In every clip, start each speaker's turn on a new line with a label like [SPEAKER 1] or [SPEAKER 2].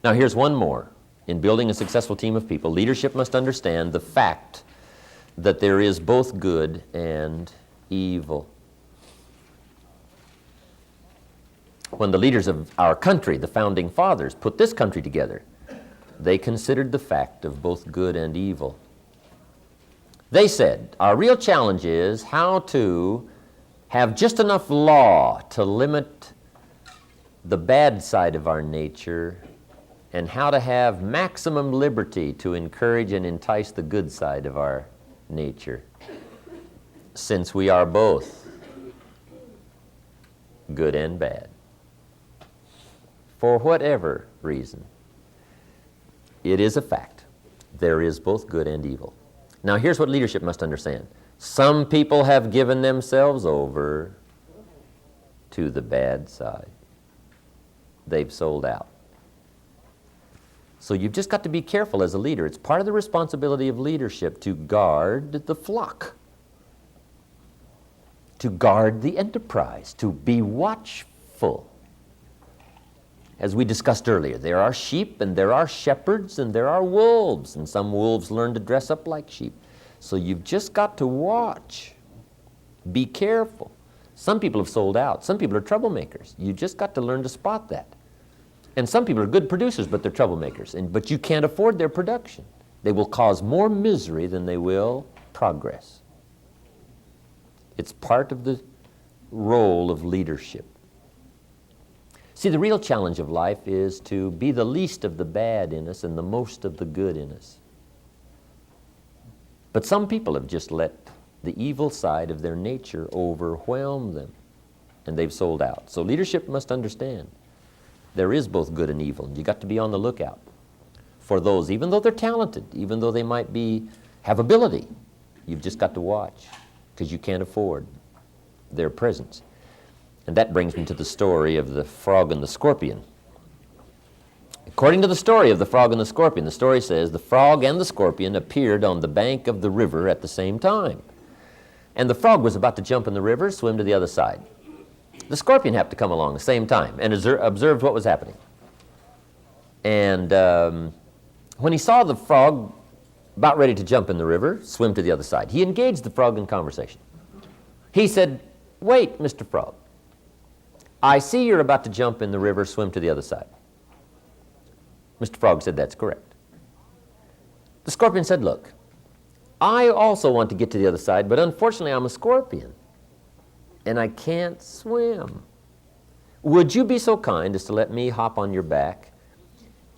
[SPEAKER 1] Now here's one more. In building a successful team of people, leadership must understand the fact that there is both good and evil. When the leaders of our country, the founding fathers, put this country together, they considered the fact of both good and evil. They said, our real challenge is how to have just enough law to limit the bad side of our nature, and how to have maximum liberty to encourage and entice the good side of our nature, since we are both good and bad. For whatever reason, it is a fact. There is both good and evil. Now here's what leadership must understand. Some people have given themselves over to the bad side. They've sold out. So you've just got to be careful as a leader. It's part of the responsibility of leadership to guard the flock, to guard the enterprise, to be watchful. As we discussed earlier, there are sheep and there are shepherds and there are wolves, and some wolves learn to dress up like sheep. So you've just got to watch. Be careful. Some people have sold out. Some people are troublemakers. You just got to learn to spot that. And some people are good producers, but they're troublemakers. But you can't afford their production. They will cause more misery than they will progress. It's part of the role of leadership. See, the real challenge of life is to be the least of the bad in us and the most of the good in us. But some people have just let the evil side of their nature overwhelm them, and they've sold out. So leadership must understand there is both good and evil. You got to be on the lookout for those, even though they're talented, even though they might have ability. You've just got to watch, because you can't afford their presence. And that brings me to the story of the frog and the scorpion. According to the story of the frog and the scorpion, the story says the frog and the scorpion appeared on the bank of the river at the same time. And the frog was about to jump in the river, swim to the other side. The scorpion happened to come along the same time and observed what was happening. And when he saw the frog about ready to jump in the river, swim to the other side, he engaged the frog in conversation. He said, "Wait, Mr. Frog, I see you're about to jump in the river, swim to the other side." Mr. Frog said, "That's correct." The scorpion said, "Look, I also want to get to the other side, but unfortunately I'm a scorpion, and I can't swim. Would you be so kind as to let me hop on your back?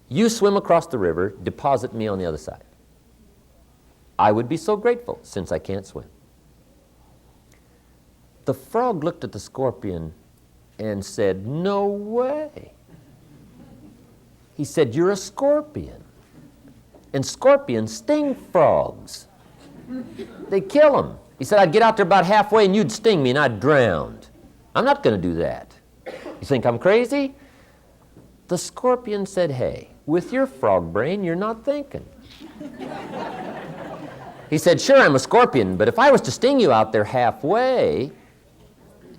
[SPEAKER 1] You swim across the river, deposit me on the other side. I would be so grateful, since I can't swim." The frog looked at the scorpion and said, "No way." He said, "You're a scorpion, and scorpions sting frogs. They kill them." He said, "I'd get out there about halfway and you'd sting me and I'd drown. I'm not going to do that. You think I'm crazy?" The scorpion said, "Hey, with your frog brain, you're not thinking." He said, "Sure, I'm a scorpion, but if I was to sting you out there halfway,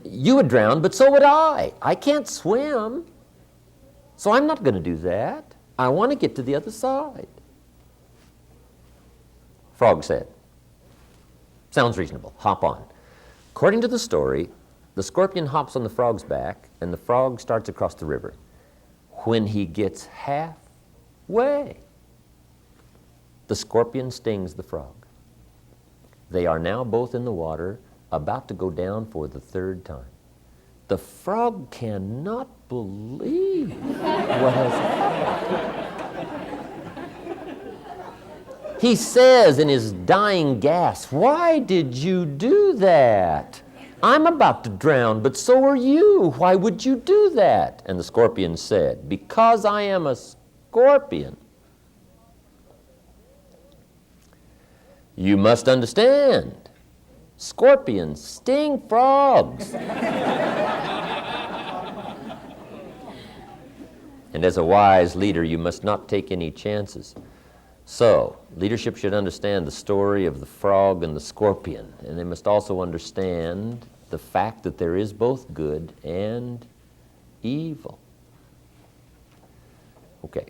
[SPEAKER 1] you would drown, but so would I. I can't swim, so I'm not going to do that. I want to get to the other side." Frog said, "Sounds reasonable. Hop on." According to the story, the scorpion hops on the frog's back, and the frog starts across the river. When he gets halfway, the scorpion stings the frog. They are now both in the water, about to go down for the third time. The frog cannot believe what has happened. He says in his dying gasp, "Why did you do that? I'm about to drown, but so are you. Why would you do that?" And the scorpion said, "Because I am a scorpion. You must understand, scorpions sting frogs." And as a wise leader, you must not take any chances. So, leadership should understand the story of the frog and the scorpion, and they must also understand the fact that there is both good and evil. Okay,